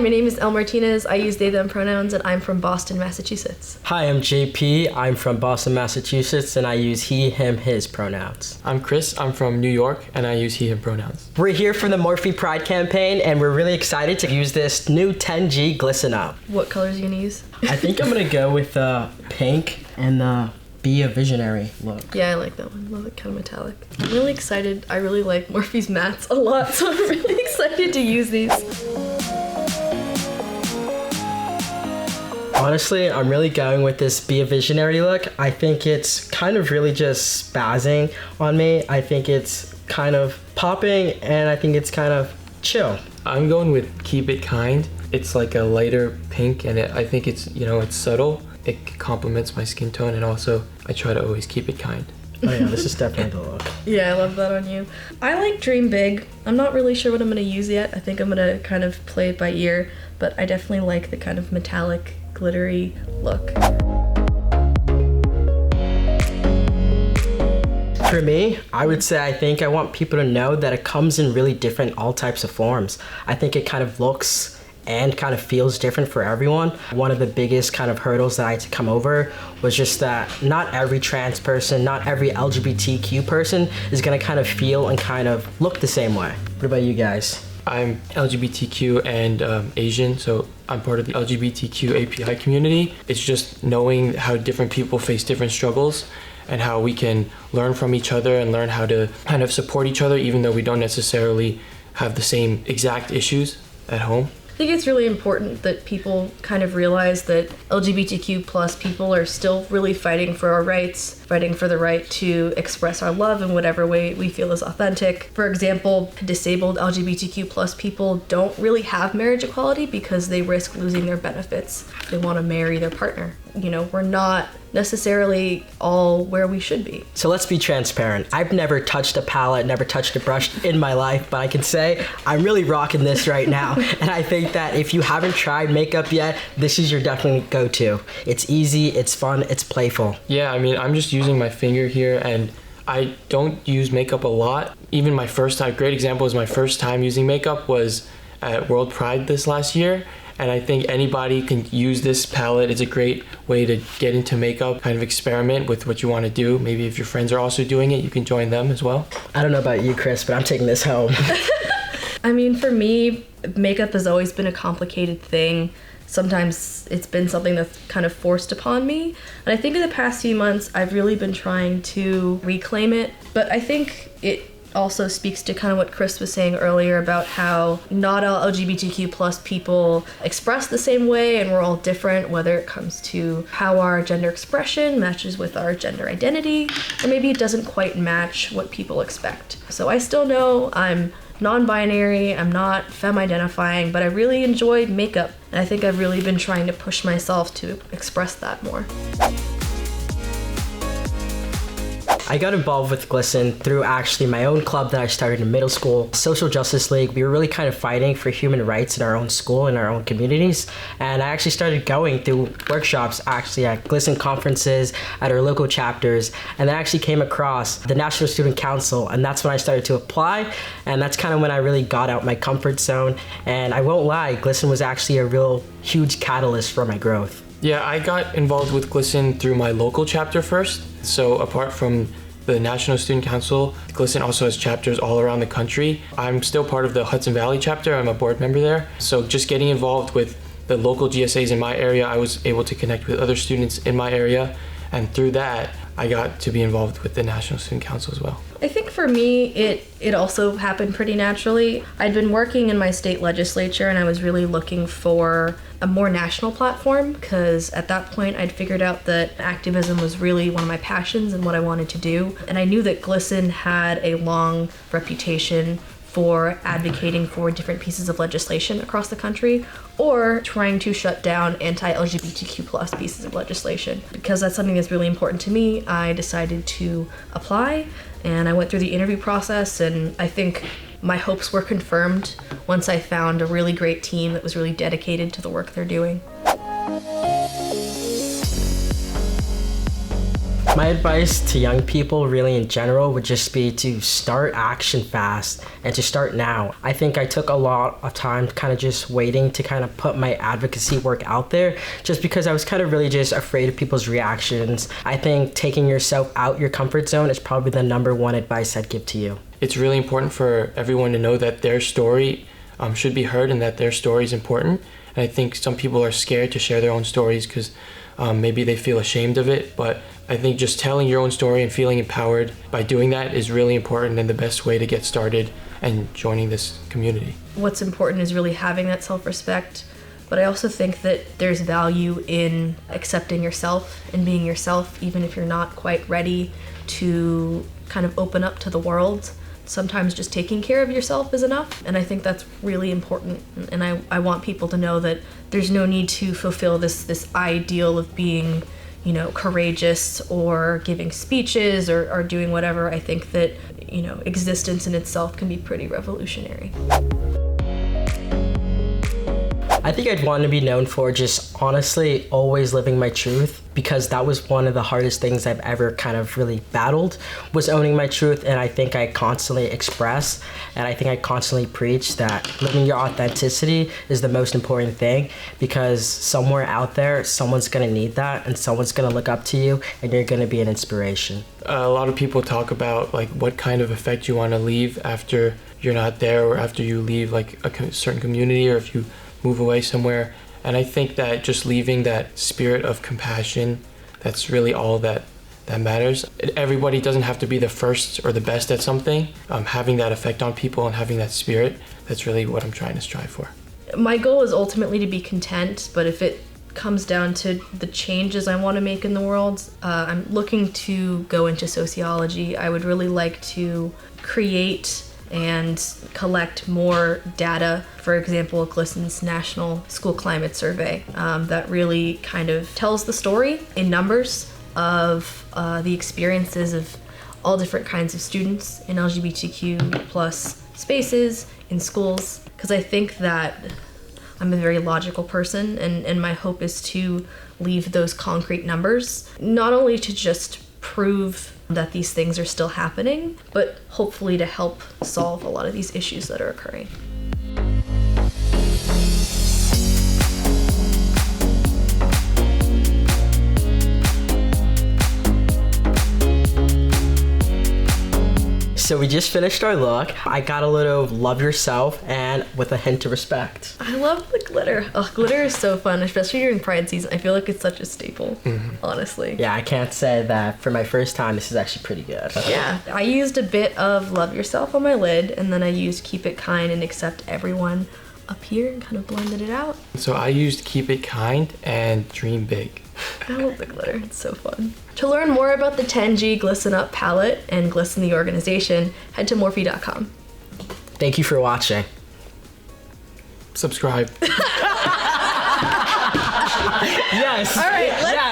my name is Martinez. I use they, them pronouns, and I'm from Boston, Massachusetts. Hi, I'm JP. I'm from Boston, Massachusetts, and I use he, him, his pronouns. I'm Chris. I'm from New York, and I use he, him pronouns. We're here for the Morphe Pride campaign, and we're really excited to use this new 10G Glisten Up. What colors are you gonna use? I think I'm gonna go with pink and be a visionary look. Yeah, I like that one. Love it, kind of metallic. I'm really excited. I really like Morphe's mattes a lot, so I'm really excited to use these. Honestly, I'm really going with this be a visionary look. I think it's kind of really just spazzing on me. I think it's kind of popping, and I think it's kind of chill. I'm going with keep it kind. It's like a lighter pink, and I think it's, it's subtle. It complements my skin tone, and also I try to always keep it kind. Oh yeah, this is definitely the look. Yeah, I love that on you. I like Dream Big. I'm not really sure what I'm gonna use yet. I think I'm gonna kind of play it by ear, but I definitely like the kind of metallic, glittery look. For me, I would say I think I want people to know that it comes in really different all types of forms. I think it kind of looks and kind of feels different for everyone. One of the biggest kind of hurdles that I had to come over was just that not every trans person, not every LGBTQ person is gonna kind of feel and kind of look the same way. What about you guys? I'm LGBTQ and Asian, so I'm part of the LGBTQ API community. It's just knowing how different people face different struggles and how we can learn from each other and learn how to kind of support each other even though we don't necessarily have the same exact issues at home. I think it's really important that people kind of realize that LGBTQ plus people are still really fighting for our rights, fighting for the right to express our love in whatever way we feel is authentic. For example, disabled LGBTQ plus people don't really have marriage equality because they risk losing their benefits if they want to marry their partner. We're not necessarily all where we should be. So let's be transparent. I've never touched a palette, never touched a brush in my life, but I can say I'm really rocking this right now. And I think that if you haven't tried makeup yet, this is your definitely go-to. It's easy, it's fun, it's playful. Yeah, I'm just using my finger here, and I don't use makeup a lot. Even my first time, great example is my first time using makeup was at World Pride this last year. And I think anybody can use this palette. It's a great way to get into makeup, kind of experiment with what you want to do. Maybe if your friends are also doing it, you can join them as well. I don't know about you, Chris, but I'm taking this home. For me, makeup has always been a complicated thing. Sometimes it's been something that's kind of forced upon me. And I think in the past few months, I've really been trying to reclaim it. But I think it also speaks to kind of what Chris was saying earlier about how not all LGBTQ plus people express the same way, and we're all different, whether it comes to how our gender expression matches with our gender identity, or maybe it doesn't quite match what people expect. So I still know I'm non-binary, I'm not femme-identifying, but I really enjoy makeup, and I think I've really been trying to push myself to express that more. I got involved with GLSEN through actually my own club that I started in middle school, Social Justice League. We were really kind of fighting for human rights in our own school, in our own communities. And I actually started going through workshops actually at GLSEN conferences, at our local chapters, and then I actually came across the National Student Council, and that's when I started to apply, and that's kind of when I really got out my comfort zone. And I won't lie, GLSEN was actually a real huge catalyst for my growth. Yeah, I got involved with GLSEN through my local chapter first. So apart from the National Student Council, GLSEN also has chapters all around the country. I'm still part of the Hudson Valley chapter. I'm a board member there. So just getting involved with the local GSAs in my area, I was able to connect with other students in my area. And through that, I got to be involved with the National Student Council as well. I think for me, it also happened pretty naturally. I'd been working in my state legislature, and I was really looking for a more national platform, because at that point I'd figured out that activism was really one of my passions and what I wanted to do. And I knew that GLSEN had a long reputation for advocating for different pieces of legislation across the country, or trying to shut down anti-LGBTQ plus pieces of legislation. Because that's something that's really important to me, I decided to apply, and I went through the interview process, and I think my hopes were confirmed once I found a really great team that was really dedicated to the work they're doing. My advice to young people really in general would just be to start action fast and to start now. I think I took a lot of time kind of just waiting to kind of put my advocacy work out there just because I was kind of really just afraid of people's reactions. I think taking yourself out your comfort zone is probably the number one advice I'd give to you. It's really important for everyone to know that their story should be heard and that their story is important. And I think some people are scared to share their own stories because maybe they feel ashamed of it, but I think just telling your own story and feeling empowered by doing that is really important and the best way to get started and joining this community. What's important is really having that self-respect, but I also think that there's value in accepting yourself and being yourself, even if you're not quite ready to kind of open up to the world. Sometimes just taking care of yourself is enough, and I think that's really important. And I want people to know that there's no need to fulfill this ideal of being, you know, courageous or giving speeches or doing whatever. I think that, you know, existence in itself can be pretty revolutionary. I think I'd want to be known for just honestly always living my truth, because that was one of the hardest things I've ever kind of really battled, was owning my truth. And I think I constantly express and I think I constantly preach that living your authenticity is the most important thing, because somewhere out there someone's going to need that and someone's going to look up to you and you're going to be an inspiration. A lot of people talk about like what kind of effect you want to leave after you're not there, or after you leave like a certain community, or if you move away somewhere. And I think that just leaving that spirit of compassion, that's really all that matters. Everybody doesn't have to be the first or the best at something. Having that effect on people and having that spirit, that's really what I'm trying to strive for. My goal is ultimately to be content, but if it comes down to the changes I want to make in the world, I'm looking to go into sociology. I would really like to create and collect more data. For example, GLSEN's National School Climate Survey that really kind of tells the story in numbers of the experiences of all different kinds of students in LGBTQ plus spaces in schools. Because I think that I'm a very logical person, and my hope is to leave those concrete numbers, not only to just prove that these things are still happening, but hopefully to help solve a lot of these issues that are occurring. So we just finished our look. I got a little love yourself and with a hint of respect. I love the glitter. Oh, glitter is so fun, especially during Pride season. I feel like it's such a staple, honestly. Yeah, I can't say that for my first time, this is actually pretty good. Yeah, I used a bit of love yourself on my lid, and then I used keep it kind and accept everyone up here and kind of blended it out. So I used keep it kind and dream big. I love the glitter, it's so fun. To learn more about the 10G Glisten Up palette and GLSEN the organization, head to Morphe.com. Thank you for watching. Subscribe. Yes. All right, let's